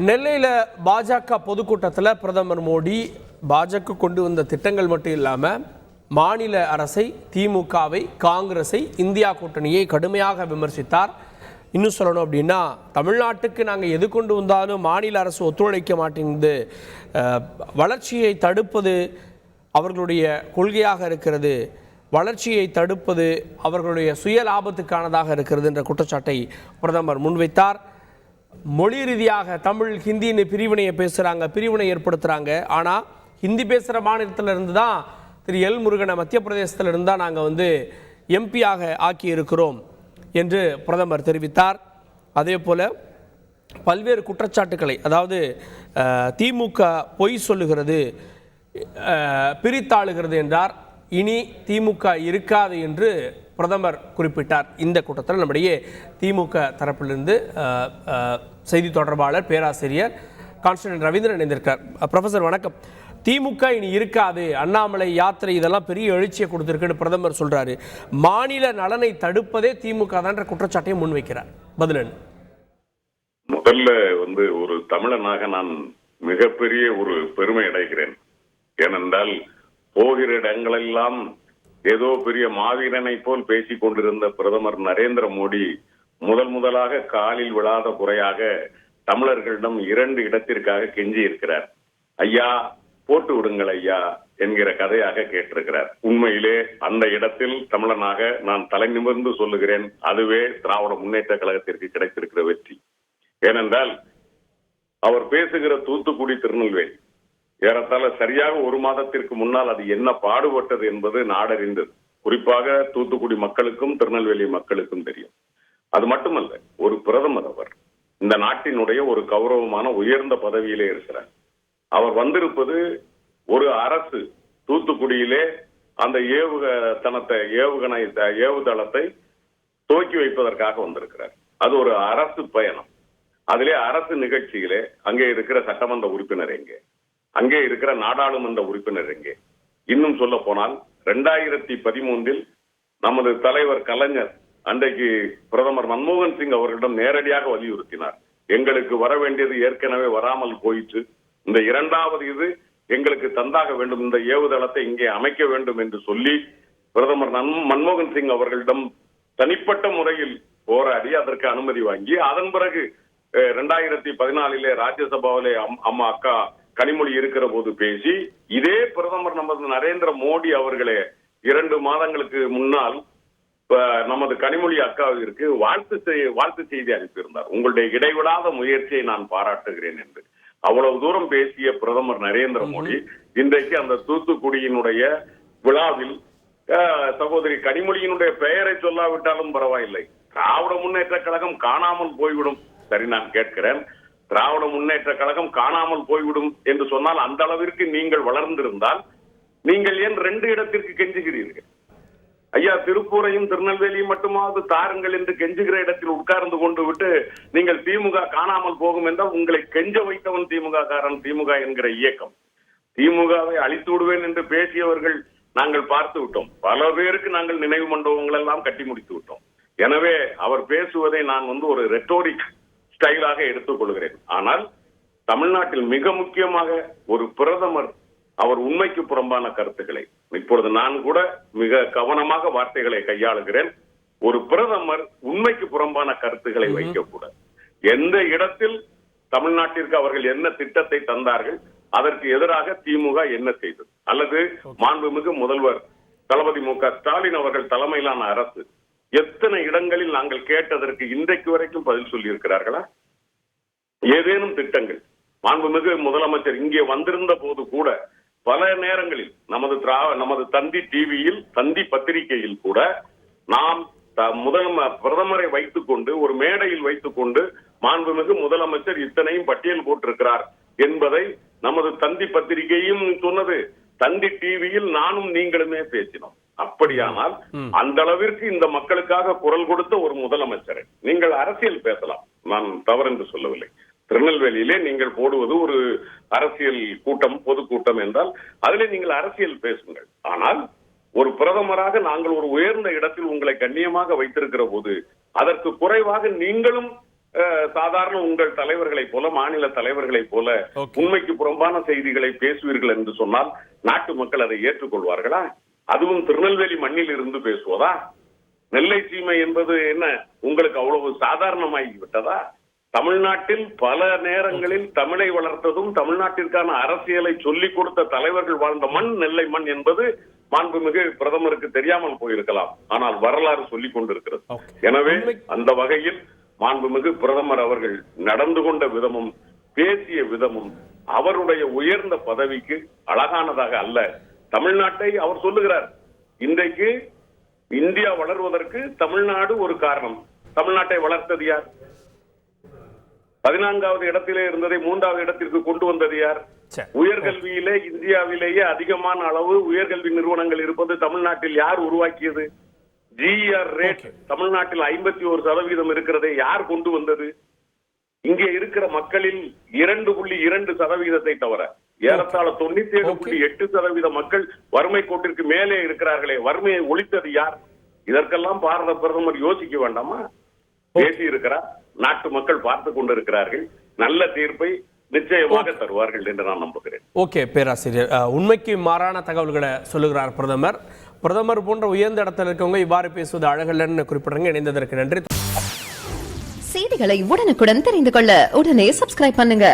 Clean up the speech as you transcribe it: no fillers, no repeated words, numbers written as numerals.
நெல்லையில் பாஜக பொதுக்கூட்டத்தில் பிரதமர் மோடி பாஜக கொண்டு வந்த திட்டங்கள் மட்டும் இல்லாமல் மாநில அரசை, திமுகவை, காங்கிரஸை, இந்தியா கூட்டணியை கடுமையாக விமர்சித்தார். இன்னும் சொல்லணும் அப்படின்னா, தமிழ்நாட்டுக்கு நாங்கள் எது கொண்டு வந்தாலும் மாநில அரசு ஒத்துழைக்க மாட்டேங்குது, வளர்ச்சியை தடுப்பது அவர்களுடைய கொள்கையாக இருக்கிறது, வளர்ச்சியை தடுப்பது அவர்களுடைய சுய லாபத்துக்கானதாக இருக்கிறது என்ற குற்றச்சாட்டை பிரதமர் முன்வைத்தார். மொழி ரீதியாக தமிழ், ஹிந்தின்னு பிரிவினையை பேசுகிறாங்க, பிரிவினை ஏற்படுத்துகிறாங்க. ஆனால் ஹிந்தி பேசுகிற மாநிலத்தில் இருந்து தான் திரு எல் முருகனை மத்திய பிரதேசத்தில் இருந்து தான் நாங்கள் எம்பியாக ஆக்கி இருக்கிறோம் என்று பிரதமர் தெரிவித்தார். அதே போல் பல்வேறு குற்றச்சாட்டுக்களை, அதாவது திமுக பொய் சொல்லுகிறது, பிரித்தாளுகிறது என்றார். இனி திமுக இருக்காது என்று பிரதமர் குறிப்பிட்டார். இந்த கூட்டத்தில் நம்முடைய திமுக தரப்பிலிருந்து செய்தி தொடர்பாளர் பேராசிரியர் கான்ஸ்டன்டைன் ரவீந்திரன் இணைந்திருக்கார். ப்ரொஃபசர் வணக்கம். திமுக இனி இருக்காது, அண்ணாமலை யாத்திரை இதெல்லாம் பெரிய எழுச்சியை கொடுத்திருக்குன்னு பிரதமர் சொல்றாரு. மாநில நலனை தடுப்பதே திமுக தான் குற்றச்சாட்டையும் முன்வைக்கிறார். பதில் என்ன? முதல்ல ஒரு தமிழனாக நான் மிகப்பெரிய ஒரு பெருமை அடைகிறேன். ஏனென்றால் போகிற இடங்களெல்லாம் ஏதோ பெரிய மாவீரனை போல் பேசிக் கொண்டிருந்த பிரதமர் நரேந்திர மோடி முதலாக காலில் விழாத குறையாக தமிழர்களிடம் 2 இடத்திற்காக கெஞ்சி இருக்கிறார். ஐயா போட்டு விடுங்கள் ஐயா என்கிற கதையாக கேட்டிருக்கிறார். உண்மையிலே அந்த இடத்தில் தமிழனாக நான் தலை நிமிர்ந்து சொல்லுகிறேன், அதுவே திராவிட முன்னேற்ற கழகத்திற்கு கிடைத்திருக்கிற வெற்றி. ஏனென்றால் அவர் பேசுகிற தூத்துக்குடி, திருநெல்வேலி ஏறத்தாழ சரியாக 1 மாதத்திற்கு முன்னால் அது என்ன பாடுபட்டது என்பது நாடறிந்தது. குறிப்பாக தூத்துக்குடி மக்களுக்கும் திருநெல்வேலி மக்களுக்கும் தெரியும். அது மட்டுமல்ல, ஒரு பிரதமர், அவர் இந்த நாட்டினுடைய ஒரு கௌரவமான உயர்ந்த பதவியிலே இருக்கிறார். அவர் வந்திருப்பது ஒரு அரசு தூத்துக்குடியிலே அந்த ஏவுதளத்தை துவக்கி வைப்பதற்காக வந்திருக்கிறார். அது ஒரு அரசு பயணம். அதிலே அரசு நிகழ்ச்சியிலே அங்கே இருக்கிற சட்டமன்ற உறுப்பினர் எங்கே, அங்கே இருக்கிற நாடாளுமன்ற உறுப்பினர் எங்கே? இன்னும் சொல்ல போனால் 2013 நமது தலைவர் கலைஞர் அன்றைக்கு பிரதமர் மன்மோகன் சிங் அவர்களிடம் நேரடியாக வலியுறுத்தினார், எங்களுக்கு வர வேண்டியது ஏற்கனவே வராமல் போயிற்று, இந்த 2வது இது எங்களுக்கு தந்தாக வேண்டும், இந்த ஏவுதளத்தை இங்கே அமைக்க வேண்டும் என்று சொல்லி பிரதமர் மன்மோகன் சிங் அவர்களிடம் தனிப்பட்ட முறையில் போராடி அதற்கு அனுமதி வாங்கி, அதன் பிறகு 2014 ராஜ்யசபாவிலே அக்கா கனிமொழி இருக்கிற போது பேசி, இதே பிரதமர் நமது நரேந்திர மோடி அவர்களே 2 மாதங்களுக்கு முன்னால் நமது கனிமொழி அக்காவிற்கு வாழ்த்து செய்தி அனுப்பியிருந்தார். உங்களுடைய இடைவிடாத முயற்சியை நான் பாராட்டுகிறேன் என்று. அவ்வளவு தூரம் பேசிய பிரதமர் நரேந்திர மோடி இன்றைக்கு அந்த தூத்துக்குடியினுடைய விழாவில் சகோதரி கனிமொழியினுடைய பெயரை சொல்லாவிட்டாலும் பரவாயில்லை, திராவிட முன்னேற்ற கழகம் காணாமல் போய்விடும். சரி, நான் கேட்கிறேன், திராவிட முன்னேற்ற கழகம் காணாமல் போய்விடும் என்று சொன்னால் அந்த அளவிற்கு நீங்கள் வளர்ந்திருந்தால் நீங்கள் ஏன் 2 இடத்திற்கு கெஞ்சுகிறீர்கள்? ஐயா, திருப்பூரையும் திருநெல்வேலியும் மட்டுமாவது தாருங்கள் என்று கெஞ்சுகிற இடத்தில் உட்கார்ந்து கொண்டு விட்டு நீங்கள் திமுக காணாமல் போகும் என்றால் உங்களை கெஞ்ச வைத்தவன் திமுக காரன். திமுக என்கிற இயக்கம், திமுகவை அழித்து விடுவேன் என்று பேசியவர்கள் நாங்கள் பார்த்து விட்டோம். பல பேருக்கு நாங்கள் நினைவு மண்டபங்கள் எல்லாம் கட்டி முடித்து விட்டோம். எனவே அவர் பேசுவதை நான் ஒரு ரெட்டோரிக் ஸ்டைலாக எடுத்துக் கொள்கிறேன். ஆனால் தமிழ்நாட்டில் மிக முக்கியமாக ஒரு பிரதமர் அவர் உண்மைக்கு புறம்பான கருத்துக்களை, இப்பொழுது நான் கூட மிக கவனமாக வார்த்தைகளை கையாளுகிறேன், ஒரு பிரதமர் உண்மைக்கு புறம்பான கருத்துக்களை வைக்கக்கூடாது. எந்த இடத்தில் தமிழ்நாட்டிற்கு அவர்கள் என்ன திட்டத்தை தந்தார்கள், அதற்கு எதிராக திமுக என்ன செய்தது, அல்லது மாண்புமிகு முதல்வர் தளபதி மு.க. ஸ்டாலின் அவர்கள் தலைமையிலான அரசு எத்தனை இடங்களில் நாங்கள் கேட்டதற்கு இன்றைக்கு வரைக்கும் பதில் சொல்லி இருக்கிறார்களா? ஏதேனும் திட்டங்கள் மாண்புமிகு முதலமைச்சர் இங்கே வந்திருந்த போது கூட பல நேரங்களில் நமது தந்தி டிவியில், தந்தி பத்திரிகையில் கூட நாம் பிரதமரை வைத்துக் கொண்டு ஒரு மேடையில் வைத்துக் கொண்டு மாண்புமிகு முதலமைச்சர் இத்தனையும் பட்டியல் போட்டிருக்கிறார் என்பதை நமது தந்தி பத்திரிகையும் சொன்னது, தந்தி டிவியில் நானும் நீங்களுமே பேசினோம். அப்படியானால் அந்த அளவிற்கு இந்த மக்களுக்காக குரல் கொடுத்த ஒரு முதலமைச்சரை நீங்கள் அரசியல் பேசலாம், நான் தவறென்று சொல்லவில்லை. திருநெல்வேலியிலே நீங்கள் போடுவது ஒரு அரசியல் கூட்டம், பொதுக்கூட்டம் என்றால் அதிலே நீங்கள் அரசியல் பேசுங்கள். ஆனால் ஒரு பிரதமராக நாங்கள் ஒரு உயர்ந்த இடத்தில் உங்களை கண்ணியமாக வைத்திருக்கிற போது அதற்கு குறைவாக நீங்களும் சாதாரண உங்கள் தலைவர்களைப் போல, மாநில தலைவர்களைப் போல உண்மைக்கு புறம்பான செய்திகளை பேசுவீர்கள் என்று சொன்னால் நாட்டு மக்கள் அதை ஏற்றுக்கொள்வார்களா? அதுவும் திருநெல்வேலி மண்ணில் இருந்து பேசுவதா? நெல்லை சீமை என்பது என்ன உங்களுக்கு அவ்வளவு சாதாரணமாகி விட்டதா? தமிழ்நாட்டில் பல நேரங்களில் தமிழை வளர்த்ததும் தமிழ்நாட்டிற்கான அரசியலை சொல்லிக் கொடுத்த தலைவர்கள் வாழ்ந்த மண் நெல்லை மண் என்பது மாண்புமிகு பிரதமருக்கு தெரியாமல் போயிருக்கலாம். ஆனால் வரலாறு சொல்லிக் கொண்டிருக்கிறது. எனவே அந்த வகையில் மாண்புமிகு பிரதமர் அவர்கள் நடந்து கொண்ட விதமும் பேசிய விதமும் அவருடைய உயர்ந்த பதவிக்கு அழகானதாக அல்ல. தமிழ்நாட்டை அவர் சொல்லுகிறார், இன்றைக்கு இந்தியா வளர்வதற்கு தமிழ்நாடு ஒரு காரணம். தமிழ்நாட்டை வளர்த்தது யார்? 14வது இடத்திலே இருந்ததை 3வது இடத்திற்கு கொண்டு வந்தது யார்? உயர்கல்வியிலே இந்தியாவிலேயே அதிகமான அளவு உயர்கல்வி நிறுவனங்கள் இருப்பது தமிழ்நாட்டில் யார் உருவாக்கியது? ஜிஆர் ரேட் தமிழ்நாட்டில் 51% இருக்கிறதை யார் கொண்டு வந்தது? இங்கே இருக்கிற மக்களில் 2.2% தவிர ஏறத்தாழ 97.8% மக்கள் வறுமை கோட்டிற்கு மேலே இருக்கிறார்களே, வறுமையை ஒழித்தது யார்? இதற்கெல்லாம் பாரத பிரதமர் யோசிக்க வேண்டாமா? பேசி இருக்கிறார், நாட்டு மக்கள் பார்த்து கொண்டிருக்கிறார்கள். நல்ல தீர்ப்பை நிச்சயமாக தருவார்கள் என்று நான் நம்புகிறேன். ஓகே பேராசிரியர், உண்மைக்கு மாறான தகவல்களை சொல்லுகிறார் பிரதமர். பிரதமர் போன்ற உயர்ந்த இடத்துல இருக்கவங்க இவ்வாறு பேசுவது அழகல்லன்னு குறிப்பிடுறீங்க. இணைந்ததற்கு நன்றி. செய்திகளை உடனுக்குடன் தெரிந்து கொள்ள உடனே சப்ஸ்கிரைப் பண்ணுங்க.